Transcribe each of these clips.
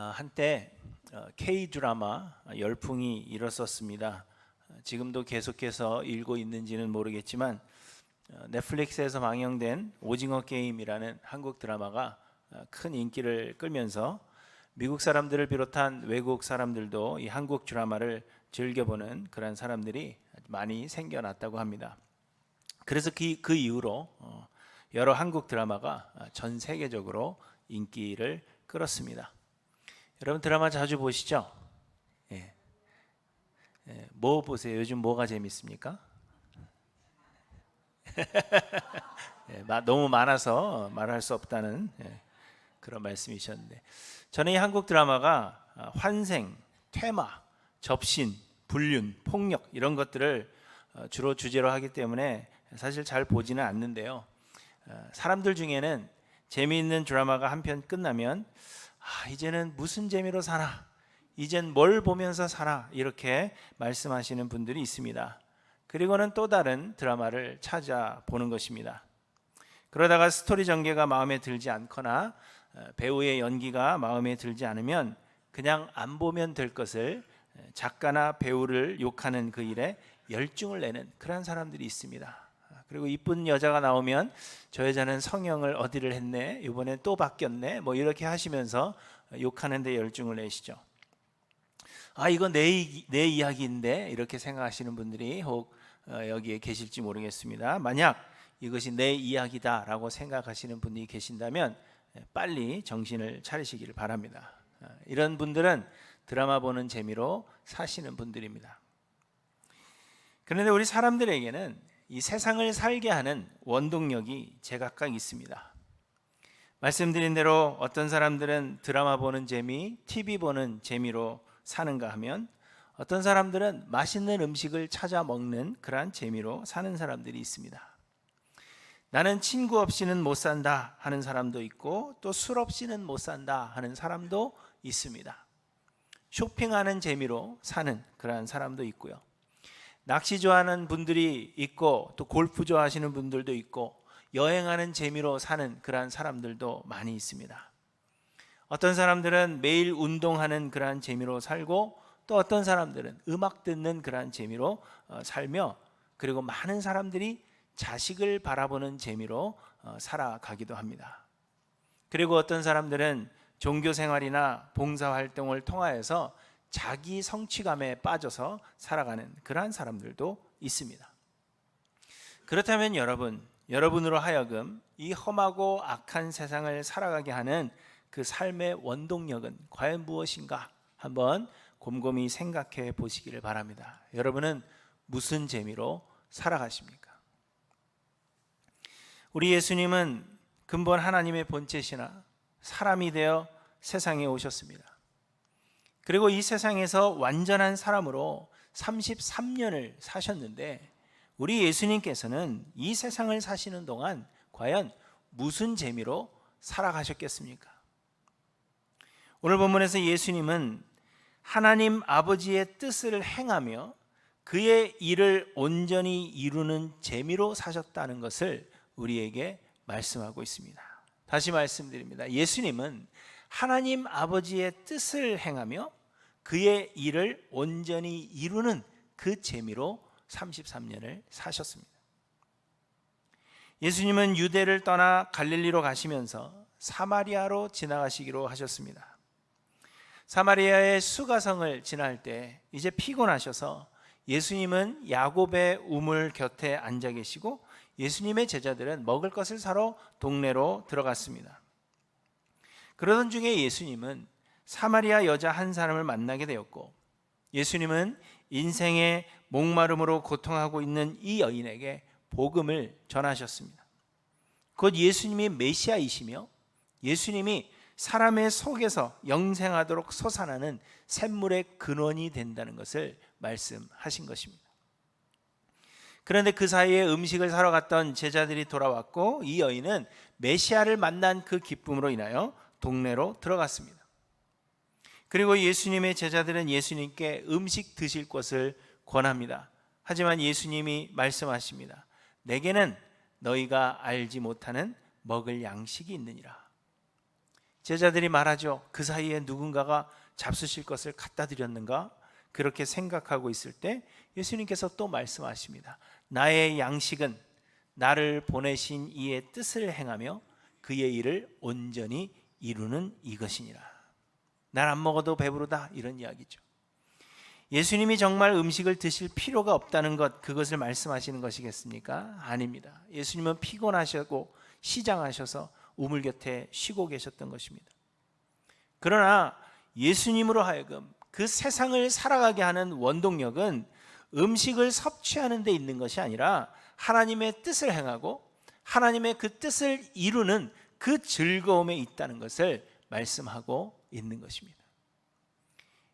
한때 K-드라마 열풍이 일었었습니다. 지금도 계속해서 일고 있는지는 모르겠지만 넷플릭스에서 방영된 오징어 게임이라는 한국 드라마가 큰 인기를 끌면서 미국 사람들을 비롯한 외국 사람들도 이 한국 드라마를 즐겨보는 그런 사람들이 많이 생겨났다고 합니다. 그래서 그 이후로 여러 한국 드라마가 전 세계적으로 인기를 끌었습니다. 여러분 드라마 자주 보시죠? 예. 뭐 보세요? 요즘 뭐가 재밌습니까? 너무 많아서 말할 수 없다는 그런 말씀이셨는데, 저는 이 한국 드라마가 환생, 퇴마, 접신, 불륜, 폭력 이런 것들을 주로 주제로 하기 때문에 사실 잘 보지는 않는데요. 사람들 중에는 재미있는 드라마가 한 편 끝나면 이제는 무슨 재미로 사나, 이젠 뭘 보면서 사나, 이렇게 말씀하시는 분들이 있습니다. 그리고는 또 다른 드라마를 찾아보는 것입니다. 그러다가 스토리 전개가 마음에 들지 않거나 배우의 연기가 마음에 들지 않으면 그냥 안 보면 될 것을 작가나 배우를 욕하는 그 일에 열중을 내는 그런 사람들이 있습니다. 그리고 이쁜 여자가 나오면 저 여자는 성형을 어디를 했네, 이번에 또 바뀌었네, 뭐 이렇게 하시면서 욕하는 데 열중을 내시죠. 이거 내 이야기인데 이렇게 생각하시는 분들이 혹 여기에 계실지 모르겠습니다. 만약 이것이 내 이야기다 라고 생각하시는 분이 계신다면 빨리 정신을 차리시기를 바랍니다. 이런 분들은 드라마 보는 재미로 사시는 분들입니다. 그런데 우리 사람들에게는 이 세상을 살게 하는 원동력이 제각각 있습니다. 말씀드린 대로 어떤 사람들은 드라마 보는 재미, TV 보는 재미로 사는가 하면 어떤 사람들은 맛있는 음식을 찾아 먹는 그러한 재미로 사는 사람들이 있습니다. 나는 친구 없이는 못 산다 하는 사람도 있고, 또 술 없이는 못 산다 하는 사람도 있습니다. 쇼핑하는 재미로 사는 그러한 사람도 있고요. 낚시 좋아하는 분들이 있고, 또 골프 좋아하시는 분들도 있고, 여행하는 재미로 사는 그러한 사람들도 많이 있습니다. 어떤 사람들은 매일 운동하는 그러한 재미로 살고, 또 어떤 사람들은 음악 듣는 그러한 재미로 살며, 그리고 많은 사람들이 자식을 바라보는 재미로 살아가기도 합니다. 그리고 어떤 사람들은 종교 생활이나 봉사 활동을 통하여서 자기 성취감에 빠져서 살아가는 그러한 사람들도 있습니다. 그렇다면 여러분으로 하여금 이 험하고 악한 세상을 살아가게 하는 그 삶의 원동력은 과연 무엇인가 한번 곰곰이 생각해 보시기를 바랍니다. 여러분은 무슨 재미로 살아가십니까? 우리 예수님은 근본 하나님의 본체시나 사람이 되어 세상에 오셨습니다. 그리고 이 세상에서 완전한 사람으로 33년을 사셨는데, 우리 예수님께서는 이 세상을 사시는 동안 과연 무슨 재미로 살아가셨겠습니까? 오늘 본문에서 예수님은 하나님 아버지의 뜻을 행하며 그의 일을 온전히 이루는 재미로 사셨다는 것을 우리에게 말씀하고 있습니다. 다시 말씀드립니다. 예수님은 하나님 아버지의 뜻을 행하며 그의 일을 온전히 이루는 그 재미로 33년을 사셨습니다. 예수님은 유대를 떠나 갈릴리로 가시면서 사마리아로 지나가시기로 하셨습니다. 사마리아의 수가성을 지날 때 이제 피곤하셔서 예수님은 야곱의 우물 곁에 앉아 계시고, 예수님의 제자들은 먹을 것을 사러 동네로 들어갔습니다. 그러던 중에 예수님은 사마리아 여자 한 사람을 만나게 되었고, 예수님은 인생의 목마름으로 고통하고 있는 이 여인에게 복음을 전하셨습니다. 곧 예수님이 메시아이시며 예수님이 사람의 속에서 영생하도록 솟아나는 샘물의 근원이 된다는 것을 말씀하신 것입니다. 그런데 그 사이에 음식을 사러 갔던 제자들이 돌아왔고, 이 여인은 메시아를 만난 그 기쁨으로 인하여 동네로 들어갔습니다. 그리고 예수님의 제자들은 예수님께 음식 드실 것을 권합니다. 하지만 예수님이 말씀하십니다. 내게는 너희가 알지 못하는 먹을 양식이 있느니라. 제자들이 말하죠. 그 사이에 누군가가 잡수실 것을 갖다 드렸는가? 그렇게 생각하고 있을 때 예수님께서 또 말씀하십니다. 나의 양식은 나를 보내신 이의 뜻을 행하며 그의 일을 온전히 이루는 이것이니라. 날 안 먹어도 배부르다, 이런 이야기죠. 예수님이 정말 음식을 드실 필요가 없다는 것, 그것을 말씀하시는 것이겠습니까? 아닙니다. 예수님은 피곤하시고 시장하셔서 우물 곁에 쉬고 계셨던 것입니다. 그러나 예수님으로 하여금 그 세상을 살아가게 하는 원동력은 음식을 섭취하는 데 있는 것이 아니라 하나님의 뜻을 행하고 하나님의 그 뜻을 이루는 그 즐거움에 있다는 것을 말씀하고 있는 것입니다.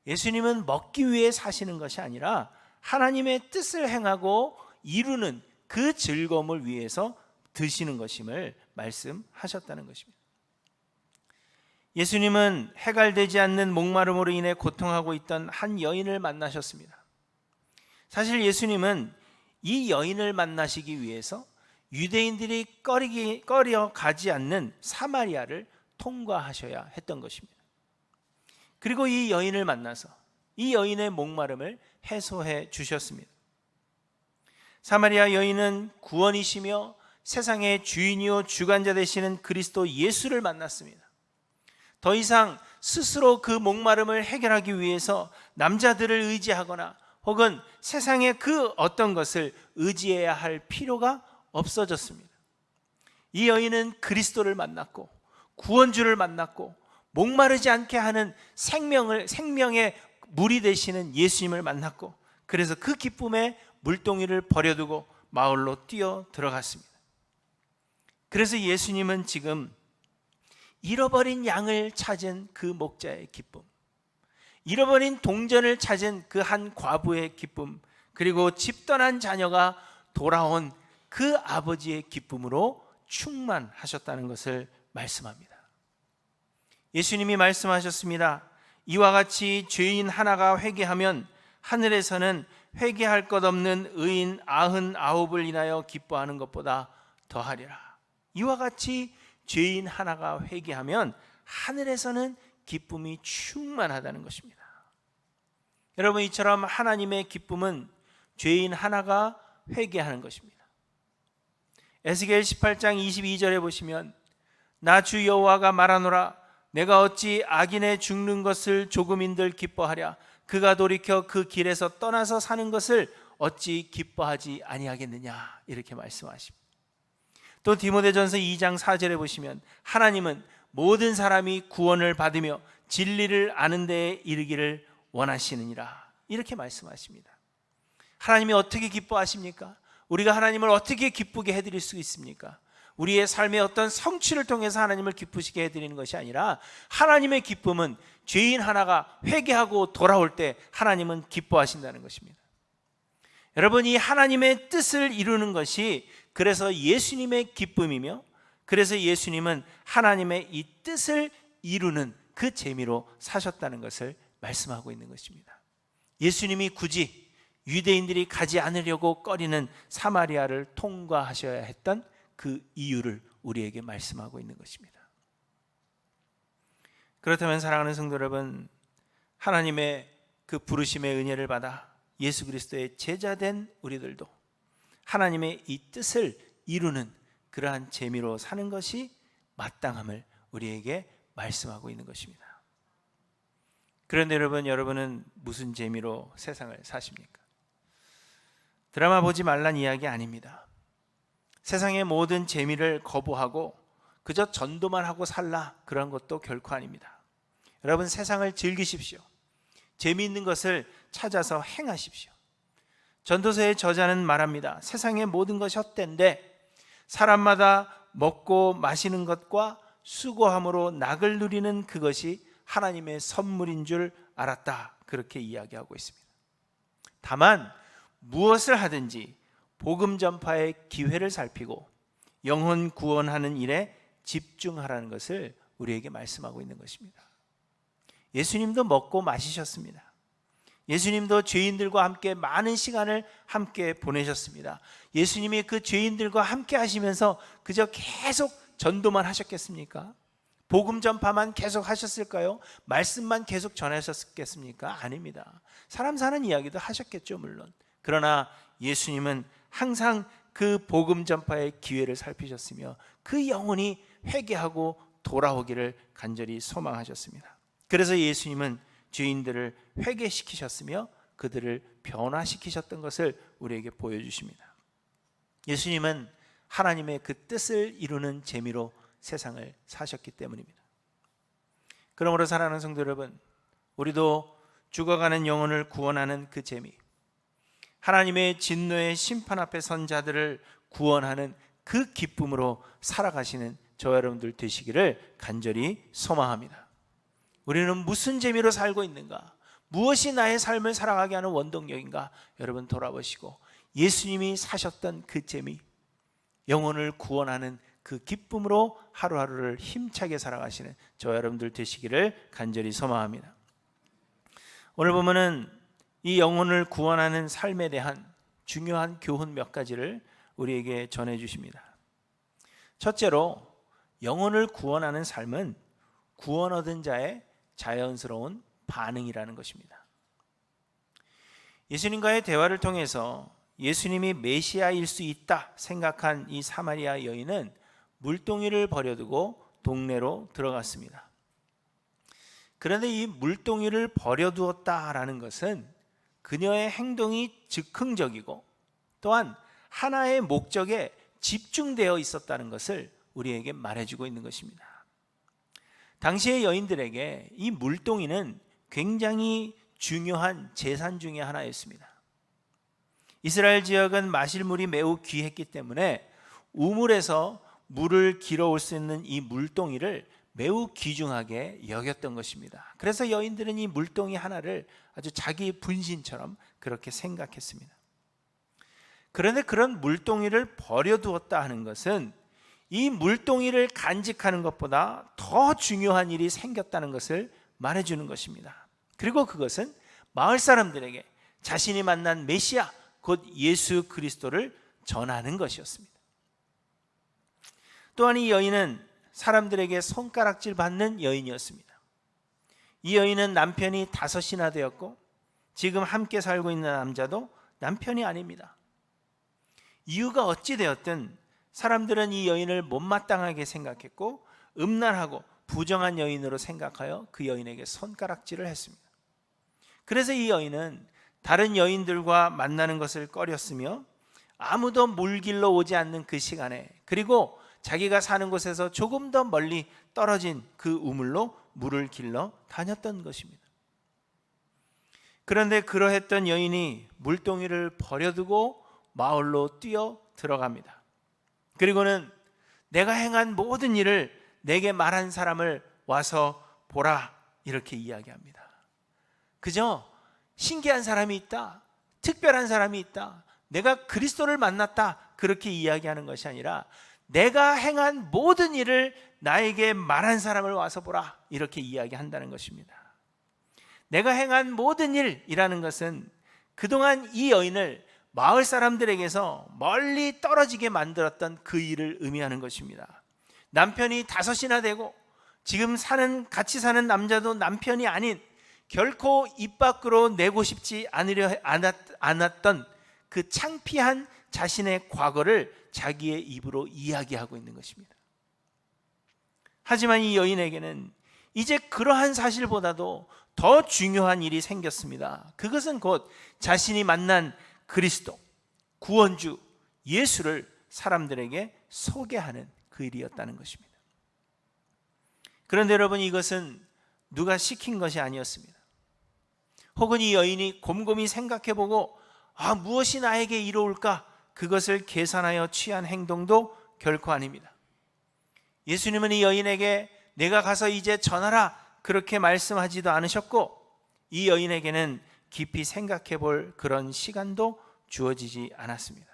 예수님은 먹기 위해 사시는 것이 아니라 하나님의 뜻을 행하고 이루는 그 즐거움을 위해서 드시는 것임을 말씀하셨다는 것입니다. 예수님은 해갈되지 않는 목마름으로 인해 고통하고 있던 한 여인을 만나셨습니다. 사실 예수님은 이 여인을 만나시기 위해서 유대인들이 꺼려 가지 않는 사마리아를 통과하셔야 했던 것입니다. 그리고 이 여인을 만나서 이 여인의 목마름을 해소해 주셨습니다. 사마리아 여인은 구원이시며 세상의 주인이요 주관자 되시는 그리스도 예수를 만났습니다. 더 이상 스스로 그 목마름을 해결하기 위해서 남자들을 의지하거나 혹은 세상의 그 어떤 것을 의지해야 할 필요가 없어졌습니다. 이 여인은 그리스도를 만났고 구원주를 만났고 목마르지 않게 하는 생명의 물이 되시는 예수님을 만났고, 그래서 그 기쁨에 물동이를 버려두고 마을로 뛰어 들어갔습니다. 그래서 예수님은 지금 잃어버린 양을 찾은 그 목자의 기쁨, 잃어버린 동전을 찾은 그 한 과부의 기쁨, 그리고 집 떠난 자녀가 돌아온 그 아버지의 기쁨으로 충만하셨다는 것을 말씀합니다. 예수님이 말씀하셨습니다. 이와 같이 죄인 하나가 회개하면 하늘에서는 회개할 것 없는 의인 99을 인하여 기뻐하는 것보다 더하리라. 이와 같이 죄인 하나가 회개하면 하늘에서는 기쁨이 충만하다는 것입니다. 여러분, 이처럼 하나님의 기쁨은 죄인 하나가 회개하는 것입니다. 에스겔 18장 22절에 보시면 나 주 여호와가 말하노라 내가 어찌 악인의 죽는 것을 조금인들 기뻐하랴 그가 돌이켜 그 길에서 떠나서 사는 것을 어찌 기뻐하지 아니하겠느냐, 이렇게 말씀하십니다. 또 디모데전서 2장 4절에 보시면 하나님은 모든 사람이 구원을 받으며 진리를 아는 데에 이르기를 원하시느니라, 이렇게 말씀하십니다. 하나님이 어떻게 기뻐하십니까? 우리가 하나님을 어떻게 기쁘게 해드릴 수 있습니까? 우리의 삶의 어떤 성취를 통해서 하나님을 기쁘시게 해드리는 것이 아니라 하나님의 기쁨은 죄인 하나가 회개하고 돌아올 때 하나님은 기뻐하신다는 것입니다. 여러분, 이 하나님의 뜻을 이루는 것이 그래서 예수님의 기쁨이며, 그래서 예수님은 하나님의 이 뜻을 이루는 그 재미로 사셨다는 것을 말씀하고 있는 것입니다. 예수님이 굳이 유대인들이 가지 않으려고 꺼리는 사마리아를 통과하셔야 했던 그 이유를 우리에게 말씀하고 있는 것입니다. 그렇다면 사랑하는 성도 여러분, 하나님의 그 부르심의 은혜를 받아 예수 그리스도의 제자된 우리들도 하나님의 이 뜻을 이루는 그러한 재미로 사는 것이 마땅함을 우리에게 말씀하고 있는 것입니다. 그런데 여러분은 무슨 재미로 세상을 사십니까? 드라마 보지 말란 이야기 아닙니다. 세상의 모든 재미를 거부하고 그저 전도만 하고 살라, 그런 것도 결코 아닙니다. 여러분, 세상을 즐기십시오. 재미있는 것을 찾아서 행하십시오. 전도서의 저자는 말합니다. 세상의 모든 것이 헛된데 사람마다 먹고 마시는 것과 수고함으로 낙을 누리는 그것이 하나님의 선물인 줄 알았다, 그렇게 이야기하고 있습니다. 다만 무엇을 하든지 복음 전파의 기회를 살피고 영혼 구원하는 일에 집중하라는 것을 우리에게 말씀하고 있는 것입니다. 예수님도 먹고 마시셨습니다. 예수님도 죄인들과 함께 많은 시간을 함께 보내셨습니다. 예수님이 그 죄인들과 함께 하시면서 그저 계속 전도만 하셨겠습니까? 복음 전파만 계속 하셨을까요? 말씀만 계속 전하셨겠습니까? 아닙니다. 사람 사는 이야기도 하셨겠죠, 물론. 그러나 예수님은 항상 그 복음 전파의 기회를 살피셨으며 그 영혼이 회개하고 돌아오기를 간절히 소망하셨습니다. 그래서 예수님은 죄인들을 회개시키셨으며 그들을 변화시키셨던 것을 우리에게 보여주십니다. 예수님은 하나님의 그 뜻을 이루는 재미로 세상을 사셨기 때문입니다. 그러므로 사랑하는 성도 여러분, 우리도 죽어가는 영혼을 구원하는 그 재미, 하나님의 진노의 심판 앞에 선 자들을 구원하는 그 기쁨으로 살아가시는 저와 여러분들 되시기를 간절히 소망합니다. 우리는 무슨 재미로 살고 있는가? 무엇이 나의 삶을 살아가게 하는 원동력인가? 여러분 돌아보시고 예수님이 사셨던 그 재미, 영혼을 구원하는 그 기쁨으로 하루하루를 힘차게 살아가시는 저와 여러분들 되시기를 간절히 소망합니다. 오늘 보면은 이 영혼을 구원하는 삶에 대한 중요한 교훈 몇 가지를 우리에게 전해 주십니다. 첫째로, 영혼을 구원하는 삶은 구원 얻은 자의 자연스러운 반응이라는 것입니다. 예수님과의 대화를 통해서 예수님이 메시아일 수 있다 생각한 이 사마리아 여인은 물동이를 버려두고 동네로 들어갔습니다. 그런데 이 물동이를 버려두었다라는 것은 그녀의 행동이 즉흥적이고 또한 하나의 목적에 집중되어 있었다는 것을 우리에게 말해주고 있는 것입니다. 당시의 여인들에게 이 물동이는 굉장히 중요한 재산 중에 하나였습니다. 이스라엘 지역은 마실 물이 매우 귀했기 때문에 우물에서 물을 길어올 수 있는 이 물동이를 매우 귀중하게 여겼던 것입니다. 그래서 여인들은 이 물동이 하나를 아주 자기 분신처럼 그렇게 생각했습니다. 그런데 그런 물동이를 버려두었다 하는 것은 이 물동이를 간직하는 것보다 더 중요한 일이 생겼다는 것을 말해주는 것입니다. 그리고 그것은 마을 사람들에게 자신이 만난 메시아 곧 예수 그리스도를 전하는 것이었습니다. 또한 이 여인은 사람들에게 손가락질 받는 여인이었습니다. 이 여인은 남편이 5이나 되었고 지금 함께 살고 있는 남자도 남편이 아닙니다. 이유가 어찌 되었든 사람들은 이 여인을 못마땅하게 생각했고 음란하고 부정한 여인으로 생각하여 그 여인에게 손가락질을 했습니다. 그래서 이 여인은 다른 여인들과 만나는 것을 꺼렸으며 아무도 물길로 오지 않는 그 시간에, 그리고 자기가 사는 곳에서 조금 더 멀리 떨어진 그 우물로 물을 길러 다녔던 것입니다. 그런데 그러했던 여인이 물동이를 버려두고 마을로 뛰어 들어갑니다. 그리고는 내가 행한 모든 일을 내게 말한 사람을 와서 보라, 이렇게 이야기합니다. 그저 신기한 사람이 있다, 특별한 사람이 있다, 내가 그리스도를 만났다, 그렇게 이야기하는 것이 아니라 내가 행한 모든 일을 나에게 말한 사람을 와서 보라, 이렇게 이야기한다는 것입니다. 내가 행한 모든 일이라는 것은 그동안 이 여인을 마을 사람들에게서 멀리 떨어지게 만들었던 그 일을 의미하는 것입니다. 남편이 5이나 되고 지금 같이 사는 남자도 남편이 아닌, 결코 입 밖으로 내고 싶지 않았던 그 창피한 자신의 과거를 자기의 입으로 이야기하고 있는 것입니다. 하지만 이 여인에게는 이제 그러한 사실보다도 더 중요한 일이 생겼습니다. 그것은 곧 자신이 만난 그리스도, 구원주 예수를 사람들에게 소개하는 그 일이었다는 것입니다. 그런데 여러분, 이것은 누가 시킨 것이 아니었습니다. 혹은 이 여인이 곰곰이 생각해보고 무엇이 나에게 이로울까, 그것을 계산하여 취한 행동도 결코 아닙니다. 예수님은 이 여인에게 내가 가서 이제 전하라, 그렇게 말씀하지도 않으셨고 이 여인에게는 깊이 생각해 볼 그런 시간도 주어지지 않았습니다.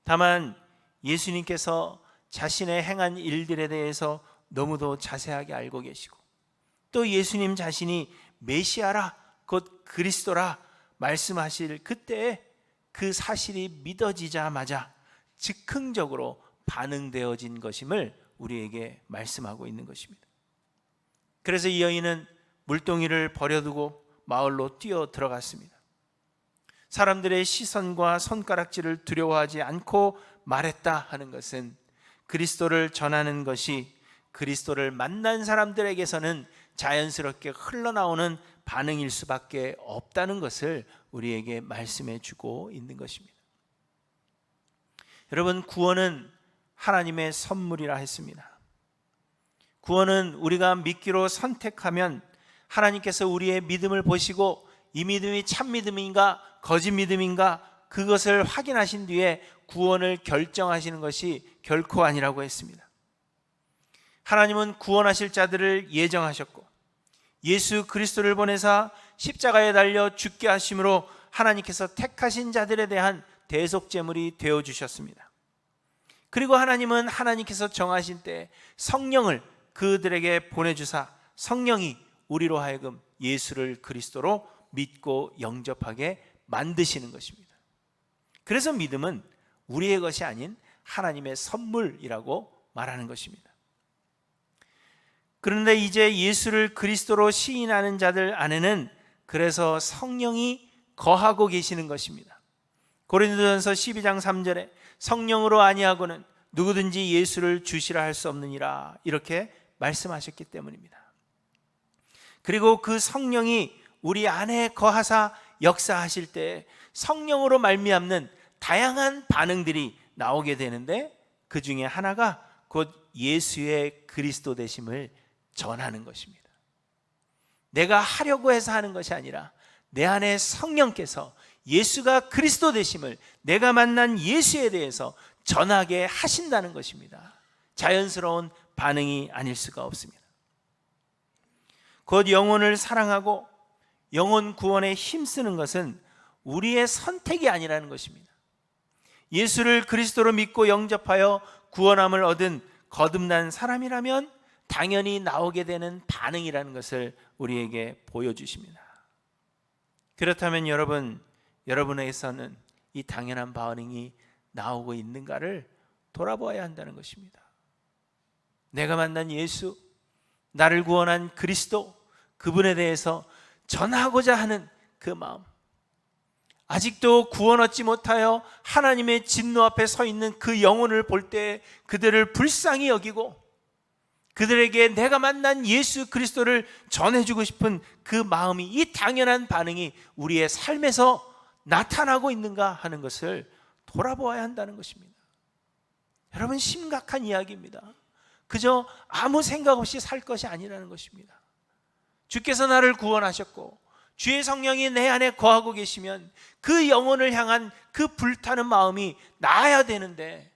다만 예수님께서 자신의 행한 일들에 대해서 너무도 자세하게 알고 계시고 또 예수님 자신이 메시아라, 곧 그리스도라 말씀하실 그때에 그 사실이 믿어지자마자 즉흥적으로 반응되어진 것임을 우리에게 말씀하고 있는 것입니다. 그래서 이 여인은 물동이를 버려두고 마을로 뛰어 들어갔습니다. 사람들의 시선과 손가락질을 두려워하지 않고 말했다 하는 것은 그리스도를 전하는 것이 그리스도를 만난 사람들에게서는 자연스럽게 흘러나오는 반응일 수밖에 없다는 것을 우리에게 말씀해 주고 있는 것입니다. 여러분, 구원은 하나님의 선물이라 했습니다. 구원은 우리가 믿기로 선택하면 하나님께서 우리의 믿음을 보시고 이 믿음이 참 믿음인가 거짓 믿음인가 그것을 확인하신 뒤에 구원을 결정하시는 것이 결코 아니라고 했습니다. 하나님은 구원하실 자들을 예정하셨고 예수 그리스도를 보내사 십자가에 달려 죽게 하심으로 하나님께서 택하신 자들에 대한 대속제물이 되어주셨습니다. 그리고 하나님은 하나님께서 정하신 때 성령을 그들에게 보내주사 성령이 우리로 하여금 예수를 그리스도로 믿고 영접하게 만드시는 것입니다. 그래서 믿음은 우리의 것이 아닌 하나님의 선물이라고 말하는 것입니다. 그런데 이제 예수를 그리스도로 시인하는 자들 안에는 그래서 성령이 거하고 계시는 것입니다. 고린도전서 12장 3절에 성령으로 아니하고는 누구든지 예수를 주시라 할 수 없느니라 이렇게 말씀하셨기 때문입니다. 그리고 그 성령이 우리 안에 거하사 역사하실 때 성령으로 말미암는 다양한 반응들이 나오게 되는데 그 중에 하나가 곧 예수의 그리스도 되심을 전하는 것입니다. 내가 하려고 해서 하는 것이 아니라 내 안에 성령께서 예수가 그리스도 되심을 내가 만난 예수에 대해서 전하게 하신다는 것입니다. 자연스러운 반응이 아닐 수가 없습니다. 곧 영혼을 사랑하고 영혼 구원에 힘쓰는 것은 우리의 선택이 아니라는 것입니다. 예수를 그리스도로 믿고 영접하여 구원함을 얻은 거듭난 사람이라면 당연히 나오게 되는 반응이라는 것을 우리에게 보여주십니다. 그렇다면 여러분에게서는 이 당연한 반응이 나오고 있는가를 돌아보아야 한다는 것입니다. 내가 만난 예수, 나를 구원한 그리스도, 그분에 대해서 전하고자 하는 그 마음, 아직도 구원 얻지 못하여 하나님의 진노 앞에 서 있는 그 영혼을 볼 때 그들을 불쌍히 여기고 그들에게 내가 만난 예수 그리스도를 전해주고 싶은 그 마음이, 이 당연한 반응이 우리의 삶에서 나타나고 있는가 하는 것을 돌아보아야 한다는 것입니다. 여러분, 심각한 이야기입니다. 그저 아무 생각 없이 살 것이 아니라는 것입니다. 주께서 나를 구원하셨고 주의 성령이 내 안에 거하고 계시면 그 영혼을 향한 그 불타는 마음이 나아야 되는데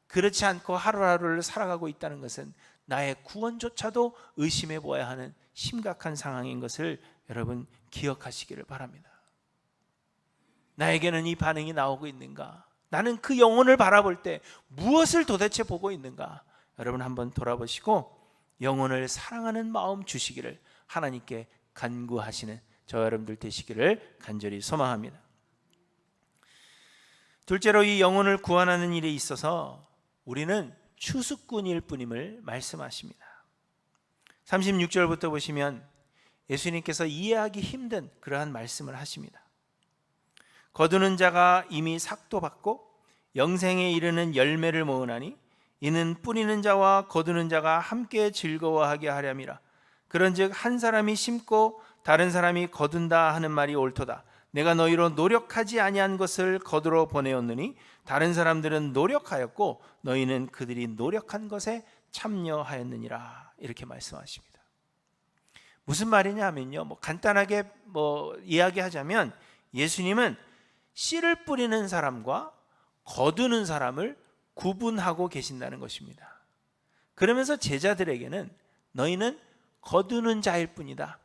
그렇지 않고 하루하루를 살아가고 있다는 것은 나의 구원조차도 의심해 보아야 하는 심각한 상황인 것을 여러분 기억하시기를 바랍니다. 나에게는 이 반응이 나오고 있는가? 나는 그 영혼을 바라볼 때 무엇을 도대체 보고 있는가? 여러분 한번 돌아보시고 영혼을 사랑하는 마음 주시기를 하나님께 간구하시는 저와 여러분들 되시기를 간절히 소망합니다. 둘째로, 이 영혼을 구원하는 일에 있어서 우리는 추수꾼일 뿐임을 말씀하십니다. 36절부터 보시면 예수님께서 이해하기 힘든 그러한 말씀을 하십니다. 거두는 자가 이미 삭도 받고 영생에 이르는 열매를 모으나니 이는 뿌리는 자와 거두는 자가 함께 즐거워하게 하렴이라. 그런즉 한 사람이 심고 다른 사람이 거둔다 하는 말이 옳도다. 내가 너희로 노력하지 아니한 것을 거두러 보내었느니 다른 사람들은 노력하였고 너희는 그들이 노력한 것에 참여하였느니라. 이렇게 말씀하십니다. 무슨 말이냐 하면요, 간단하게 이야기하자면 예수님은 씨를 뿌리는 사람과 거두는 사람을 구분하고 계신다는 것입니다. 그러면서 제자들에게는 너희는 거두는 자일 뿐이다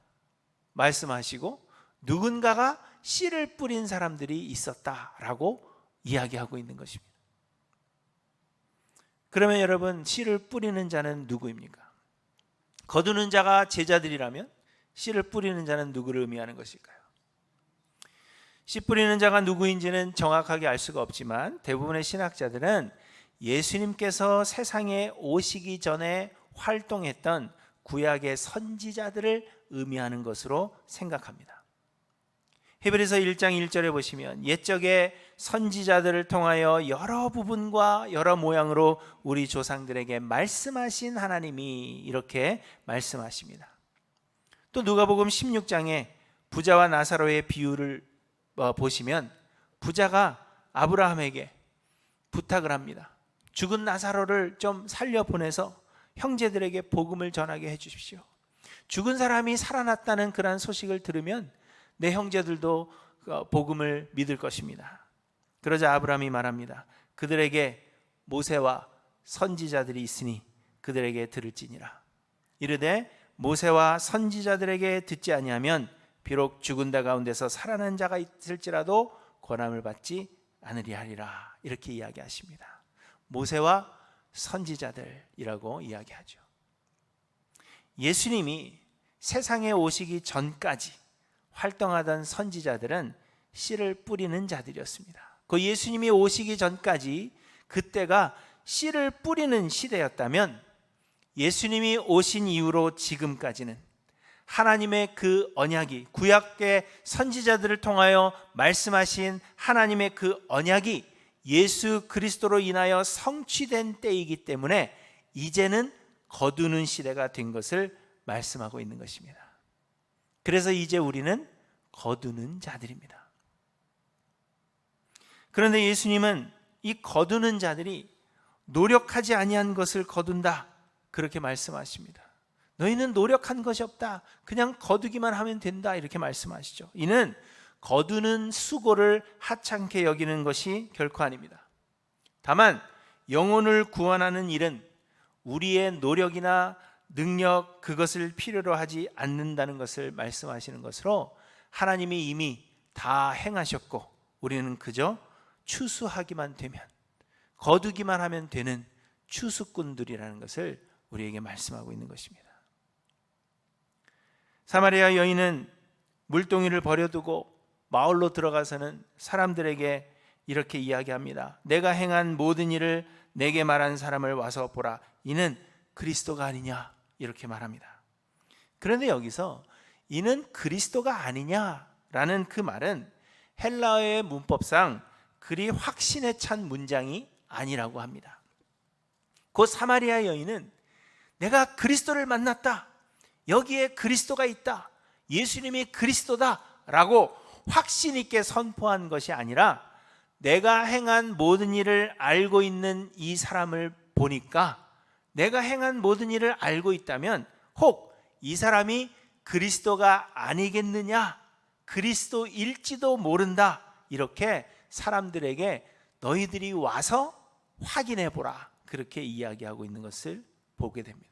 말씀하시고 누군가가 씨를 뿌린 사람들이 있었다라고 이야기하고 있는 것입니다. 그러면 여러분, 씨를 뿌리는 자는 누구입니까? 거두는 자가 제자들이라면 씨를 뿌리는 자는 누구를 의미하는 것일까요? 씨 뿌리는 자가 누구인지는 정확하게 알 수가 없지만 대부분의 신학자들은 예수님께서 세상에 오시기 전에 활동했던 구약의 선지자들을 의미하는 것으로 생각합니다. 히브리서 1장 1절에 보시면 옛적의 선지자들을 통하여 여러 부분과 여러 모양으로 우리 조상들에게 말씀하신 하나님이 이렇게 말씀하십니다. 또 누가복음 16장에 부자와 나사로의 비유를 보시면 부자가 아브라함에게 부탁을 합니다. 죽은 나사로를 좀 살려보내서 형제들에게 복음을 전하게 해주십시오. 죽은 사람이 살아났다는 그러한 소식을 들으면 내 형제들도 복음을 믿을 것입니다. 그러자 아브라함이 말합니다. 그들에게 모세와 선지자들이 있으니 그들에게 들을지니라. 이르되 모세와 선지자들에게 듣지 아니하면 비록 죽은 자 가운데서 살아난 자가 있을지라도 권함을 받지 않으리하리라. 이렇게 이야기하십니다. 모세와 선지자들이라고 이야기하죠. 예수님이 세상에 오시기 전까지 활동하던 선지자들은 씨를 뿌리는 자들이었습니다. 그 예수님이 오시기 전까지 그때가 씨를 뿌리는 시대였다면 예수님이 오신 이후로 지금까지는 하나님의 그 언약이, 구약의 선지자들을 통하여 말씀하신 하나님의 그 언약이 예수 그리스도로 인하여 성취된 때이기 때문에 이제는 거두는 시대가 된 것을 말씀하고 있는 것입니다. 그래서 이제 우리는 거두는 자들입니다. 그런데 예수님은 이 거두는 자들이 노력하지 아니한 것을 거둔다, 그렇게 말씀하십니다. 너희는 노력한 것이 없다, 그냥 거두기만 하면 된다, 이렇게 말씀하시죠. 이는 거두는 수고를 하찮게 여기는 것이 결코 아닙니다. 다만 영혼을 구원하는 일은 우리의 노력이나 능력, 그것을 필요로 하지 않는다는 것을 말씀하시는 것으로 하나님이 이미 다 행하셨고 우리는 그저 추수하기만 되면, 거두기만 하면 되는 추수꾼들이라는 것을 우리에게 말씀하고 있는 것입니다. 사마리아 여인은 물동이를 버려두고 마을로 들어가서는 사람들에게 이렇게 이야기합니다. 내가 행한 모든 일을 내게 말한 사람을 와서 보라, 이는 그리스도가 아니냐, 이렇게 말합니다. 그런데 여기서 이는 그리스도가 아니냐라는 그 말은 헬라어의 문법상 그리 확신에 찬 문장이 아니라고 합니다. 그 사마리아 여인은 내가 그리스도를 만났다, 여기에 그리스도가 있다, 예수님이 그리스도다 라고 확신 있게 선포한 것이 아니라 내가 행한 모든 일을 알고 있는 이 사람을 보니까, 내가 행한 모든 일을 알고 있다면 혹 이 사람이 그리스도가 아니겠느냐, 그리스도일지도 모른다, 이렇게 사람들에게 너희들이 와서 확인해 보라, 그렇게 이야기하고 있는 것을 보게 됩니다.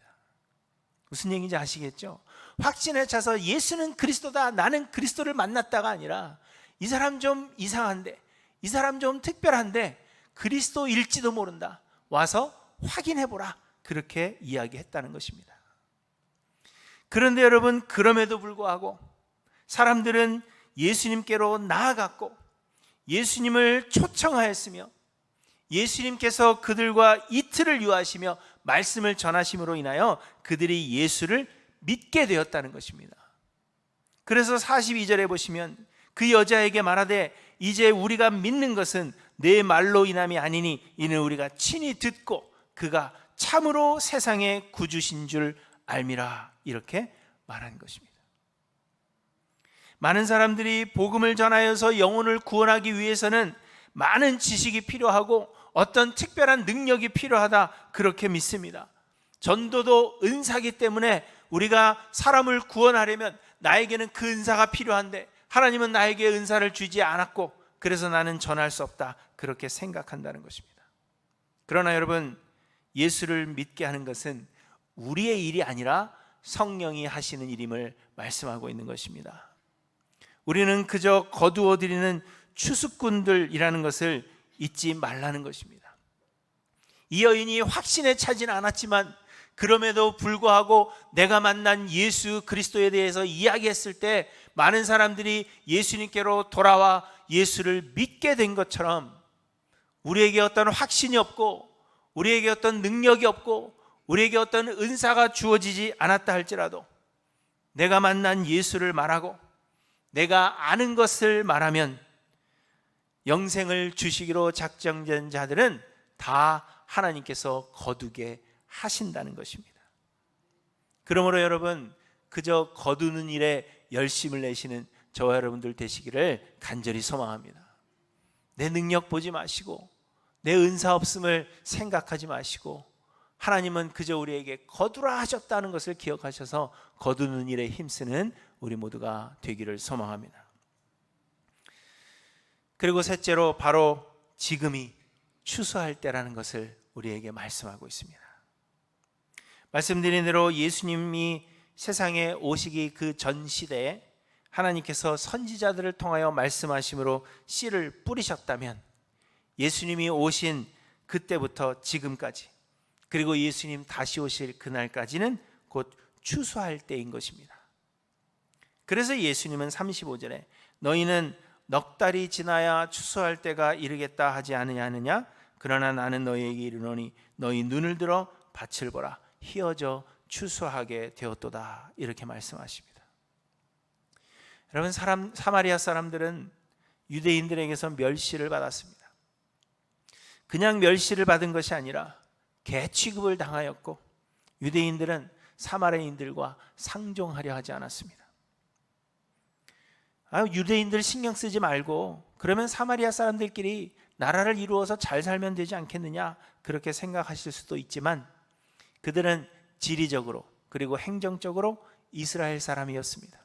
무슨 얘기인지 아시겠죠? 확신에 차서 예수는 그리스도다, 나는 그리스도를 만났다가 아니라 이 사람 좀 이상한데, 이 사람 좀 특별한데 그리스도일지도 모른다, 와서 확인해 보라, 그렇게 이야기했다는 것입니다. 그런데 여러분, 그럼에도 불구하고 사람들은 예수님께로 나아갔고 예수님을 초청하였으며 예수님께서 그들과 이틀을 유하시며 말씀을 전하심으로 인하여 그들이 예수를 믿게 되었다는 것입니다. 그래서 42절에 보시면 그 여자에게 말하되 이제 우리가 믿는 것은 내 말로 인함이 아니니 이는 우리가 친히 듣고 그가 참으로 세상의 구주신 줄 알미라, 이렇게 말한 것입니다. 많은 사람들이 복음을 전하여서 영혼을 구원하기 위해서는 많은 지식이 필요하고 어떤 특별한 능력이 필요하다, 그렇게 믿습니다. 전도도 은사기 때문에 우리가 사람을 구원하려면 나에게는 그 은사가 필요한데 하나님은 나에게 은사를 주지 않았고 그래서 나는 전할 수 없다, 그렇게 생각한다는 것입니다. 그러나 여러분, 예수를 믿게 하는 것은 우리의 일이 아니라 성령이 하시는 일임을 말씀하고 있는 것입니다. 우리는 그저 거두어 드리는 추수꾼들이라는 것을 잊지 말라는 것입니다. 이 여인이 확신에 차지는 않았지만 그럼에도 불구하고 내가 만난 예수 그리스도에 대해서 이야기했을 때 많은 사람들이 예수님께로 돌아와 예수를 믿게 된 것처럼 우리에게 어떤 확신이 없고 우리에게 어떤 능력이 없고 우리에게 어떤 은사가 주어지지 않았다 할지라도 내가 만난 예수를 말하고 내가 아는 것을 말하면 영생을 주시기로 작정된 자들은 다 하나님께서 거두게 하신다는 것입니다. 그러므로 여러분, 그저 거두는 일에 열심을 내시는 저와 여러분들 되시기를 간절히 소망합니다. 내 능력 보지 마시고 내 은사 없음을 생각하지 마시고 하나님은 그저 우리에게 거두라 하셨다는 것을 기억하셔서 거두는 일에 힘쓰는 우리 모두가 되기를 소망합니다. 그리고 셋째로 바로 지금이 추수할 때라는 것을 우리에게 말씀하고 있습니다. 말씀드린 대로 예수님이 세상에 오시기 그 전 시대에 하나님께서 선지자들을 통하여 말씀하심으로 씨를 뿌리셨다면 예수님이 오신 그때부터 지금까지, 그리고 예수님 다시 오실 그날까지는 곧 추수할 때인 것입니다. 그래서 예수님은 35절에 너희는 넉 달이 지나야 추수할 때가 이르겠다 하지 않느냐. 그러나 나는 너희에게 이르노니 너희 눈을 들어 밭을 보라. 희어져 추수하게 되었도다. 이렇게 말씀하십니다. 여러분, 사마리아 사람들은 유대인들에게서 멸시를 받았습니다. 그냥 멸시를 받은 것이 아니라 개 취급을 당하였고 유대인들은 사마리아인들과 상종하려 하지 않았습니다. 유대인들 신경 쓰지 말고 그러면 사마리아 사람들끼리 나라를 이루어서 잘 살면 되지 않겠느냐, 그렇게 생각하실 수도 있지만 그들은 지리적으로 그리고 행정적으로 이스라엘 사람이었습니다.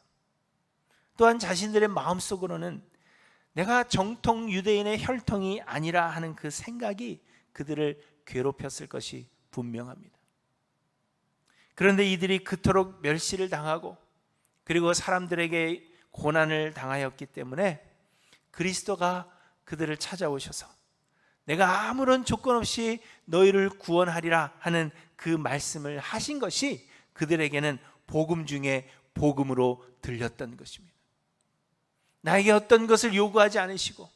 또한 자신들의 마음속으로는 내가 정통 유대인의 혈통이 아니라 하는 그 생각이 그들을 괴롭혔을 것이 분명합니다. 그런데 이들이 그토록 멸시를 당하고 그리고 사람들에게 고난을 당하였기 때문에 그리스도가 그들을 찾아오셔서 내가 아무런 조건 없이 너희를 구원하리라 하는 그 말씀을 하신 것이 그들에게는 복음 중에 복음으로 들렸던 것입니다. 나에게 어떤 것을 요구하지 않으시고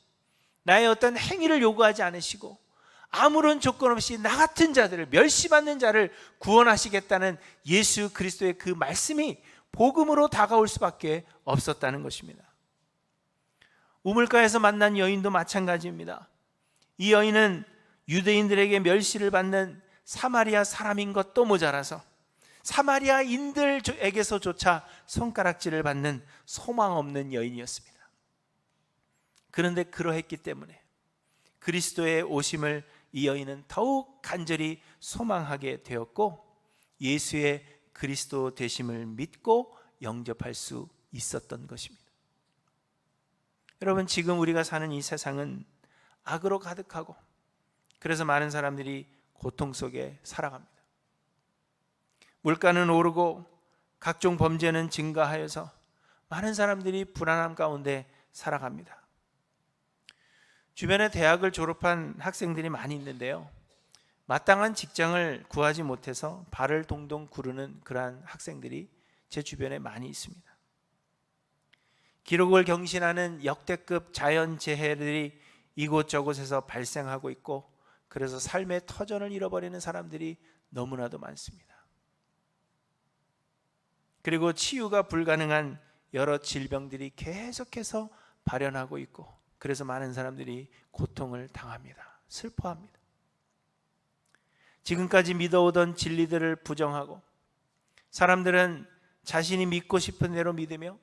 나의 어떤 행위를 요구하지 않으시고 아무런 조건 없이 나 같은 자들을, 멸시받는 자를 구원하시겠다는 예수 그리스도의 그 말씀이 복음으로 다가올 수밖에 없었다는 것입니다. 우물가에서 만난 여인도 마찬가지입니다. 이 여인은 유대인들에게 멸시를 받는 사마리아 사람인 것도 모자라서 사마리아인들에게서조차 손가락질을 받는 소망 없는 여인이었습니다. 그런데 그러했기 때문에 그리스도의 오심을 이 여인은 더욱 간절히 소망하게 되었고 예수의 그리스도 되심을 믿고 영접할 수 있었던 것입니다. 여러분, 지금 우리가 사는 이 세상은 악으로 가득하고 그래서 많은 사람들이 고통 속에 살아갑니다. 물가는 오르고 각종 범죄는 증가하여서 많은 사람들이 불안함 가운데 살아갑니다. 주변에 대학을 졸업한 학생들이 많이 있는데요, 마땅한 직장을 구하지 못해서 발을 동동 구르는 그러한 학생들이 제 주변에 많이 있습니다. 기록을 경신하는 역대급 자연재해들이 이곳저곳에서 발생하고 있고 그래서 삶의 터전을 잃어버리는 사람들이 너무나도 많습니다. 그리고 치유가 불가능한 여러 질병들이 계속해서 발현하고 있고 그래서 많은 사람들이 고통을 당합니다. 슬퍼합니다. 지금까지 믿어오던 진리들을 부정하고 사람들은 자신이 믿고 싶은 대로 믿으며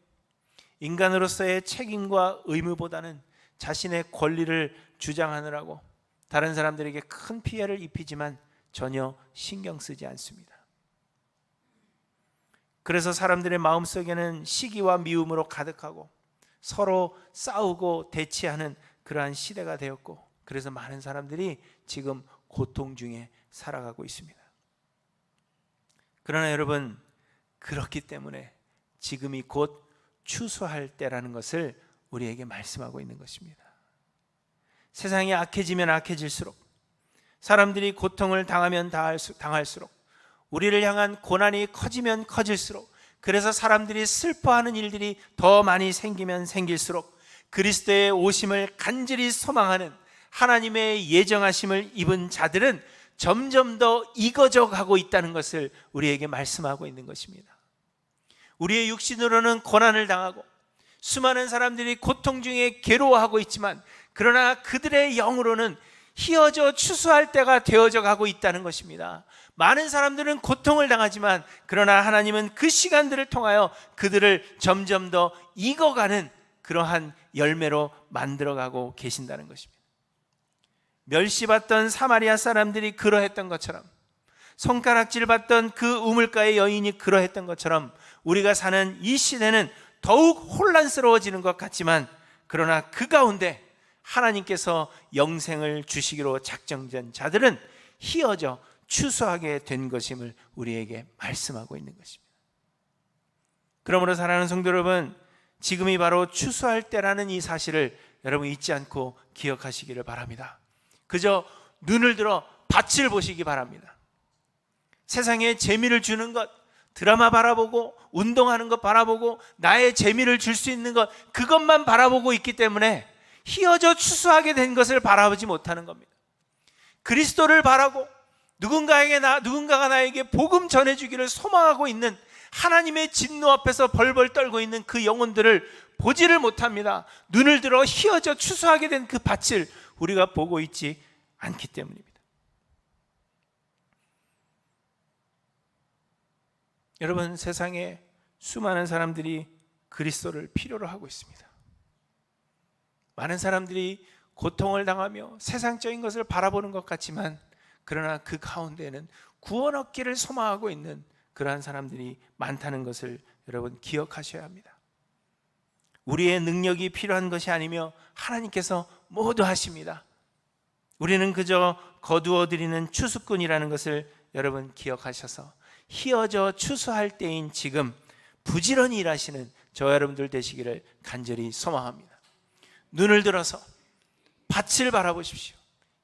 인간으로서의 책임과 의무보다는 자신의 권리를 주장하느라고 다른 사람들에게 큰 피해를 입히지만 전혀 신경 쓰지 않습니다. 그래서 사람들의 마음속에는 시기와 미움으로 가득하고 서로 싸우고 대치하는 그러한 시대가 되었고 그래서 많은 사람들이 지금 고통 중에 살아가고 있습니다. 그러나 여러분, 그렇기 때문에 지금이 곧 추수할 때라는 것을 우리에게 말씀하고 있는 것입니다. 세상이 악해지면 악해질수록 사람들이 고통을 당하면 당할수록 우리를 향한 고난이 커지면 커질수록 그래서 사람들이 슬퍼하는 일들이 더 많이 생기면 생길수록 그리스도의 오심을 간절히 소망하는 하나님의 예정하심을 입은 자들은 점점 더 익어져 가고 있다는 것을 우리에게 말씀하고 있는 것입니다. 우리의 육신으로는 고난을 당하고 수많은 사람들이 고통 중에 괴로워하고 있지만, 그러나 그들의 영으로는 희어져 추수할 때가 되어져 가고 있다는 것입니다. 많은 사람들은 고통을 당하지만, 그러나 하나님은 그 시간들을 통하여 그들을 점점 더 익어가는 그러한 열매로 만들어가고 계신다는 것입니다. 멸시받던 사마리아 사람들이 그러했던 것처럼, 손가락질 받던 그 우물가의 여인이 그러했던 것처럼, 우리가 사는 이 시대는 더욱 혼란스러워지는 것 같지만, 그러나 그 가운데 하나님께서 영생을 주시기로 작정된 자들은 희어져 추수하게 된 것임을 우리에게 말씀하고 있는 것입니다. 그러므로 사랑하는 성도 여러분, 지금이 바로 추수할 때라는 이 사실을 여러분 잊지 않고 기억하시기를 바랍니다. 그저 눈을 들어 밭을 보시기 바랍니다. 세상에 재미를 주는 것, 드라마 바라보고 운동하는 것 바라보고 나의 재미를 줄 수 있는 것, 그것만 바라보고 있기 때문에 희어져 추수하게 된 것을 바라보지 못하는 겁니다. 그리스도를 바라고 누군가가 나에게 복음 전해주기를 소망하고 있는 하나님의 진노 앞에서 벌벌 떨고 있는 그 영혼들을 보지를 못합니다. 눈을 들어 희어져 추수하게 된 그 밭을 우리가 보고 있지 않기 때문입니다. 여러분, 세상에 수많은 사람들이 그리스도를 필요로 하고 있습니다. 많은 사람들이 고통을 당하며 세상적인 것을 바라보는 것 같지만, 그러나 그 가운데는 구원 얻기를 소망하고 있는 그러한 사람들이 많다는 것을 여러분 기억하셔야 합니다. 우리의 능력이 필요한 것이 아니며 하나님께서 모두 하십니다. 우리는 그저 거두어드리는 추수꾼이라는 것을 여러분 기억하셔서 희어져 추수할 때인 지금 부지런히 일하시는 저와 여러분들 되시기를 간절히 소망합니다. 눈을 들어서 밭을 바라보십시오.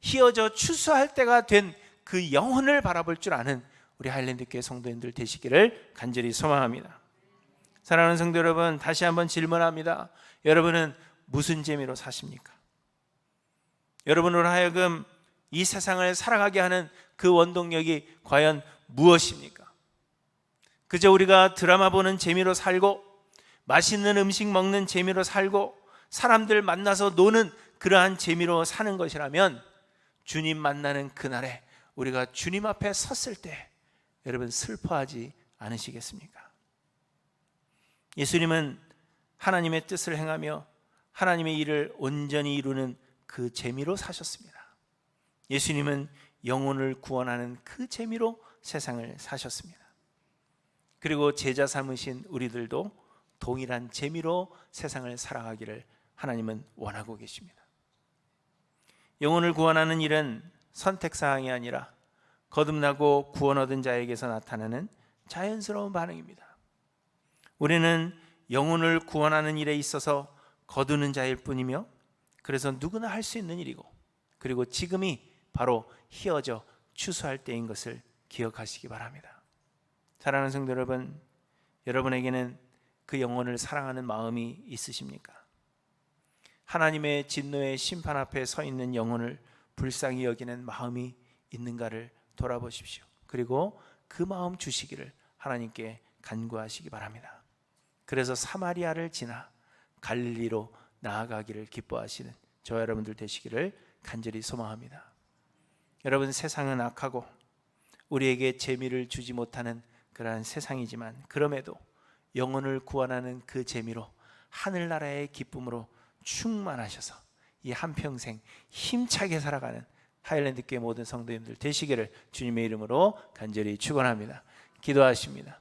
희어져 추수할 때가 된 그 영혼을 바라볼 줄 아는 우리 하일랜드 교회 성도님들 되시기를 간절히 소망합니다. 사랑하는 성도 여러분, 다시 한번 질문합니다. 여러분은 무슨 재미로 사십니까? 여러분으로 하여금 이 세상을 살아가게 하는 그 원동력이 과연 무엇입니까? 그저 우리가 드라마 보는 재미로 살고, 맛있는 음식 먹는 재미로 살고, 사람들 만나서 노는 그러한 재미로 사는 것이라면, 주님 만나는 그날에 우리가 주님 앞에 섰을 때 여러분 슬퍼하지 않으시겠습니까? 예수님은 하나님의 뜻을 행하며 하나님의 일을 온전히 이루는 그 재미로 사셨습니다. 예수님은 영혼을 구원하는 그 재미로 세상을 사셨습니다. 그리고 제자 삼으신 우리들도 동일한 재미로 세상을 살아가기를 하나님은 원하고 계십니다. 영혼을 구원하는 일은 선택사항이 아니라 거듭나고 구원 얻은 자에게서 나타나는 자연스러운 반응입니다. 우리는 영혼을 구원하는 일에 있어서 거두는 자일 뿐이며, 그래서 누구나 할 수 있는 일이고, 그리고 지금이 바로 희어져 추수할 때인 것을 기억하시기 바랍니다. 사랑하는 성도 여러분, 여러분에게는 그 영혼을 사랑하는 마음이 있으십니까? 하나님의 진노의 심판 앞에 서 있는 영혼을 불쌍히 여기는 마음이 있는가를 돌아보십시오. 그리고 그 마음 주시기를 하나님께 간구하시기 바랍니다. 그래서 사마리아를 지나 갈릴리로 나아가기를 기뻐하시는 저와 여러분들 되시기를 간절히 소망합니다. 여러분, 세상은 악하고 우리에게 재미를 주지 못하는 그러한 세상이지만, 그럼에도 영혼을 구원하는 그 재미로 하늘나라의 기쁨으로 충만하셔서 이 한평생 힘차게 살아가는 하일랜드 교회 모든 성도님들 되시기를 주님의 이름으로 간절히 축원합니다. 기도하십니다.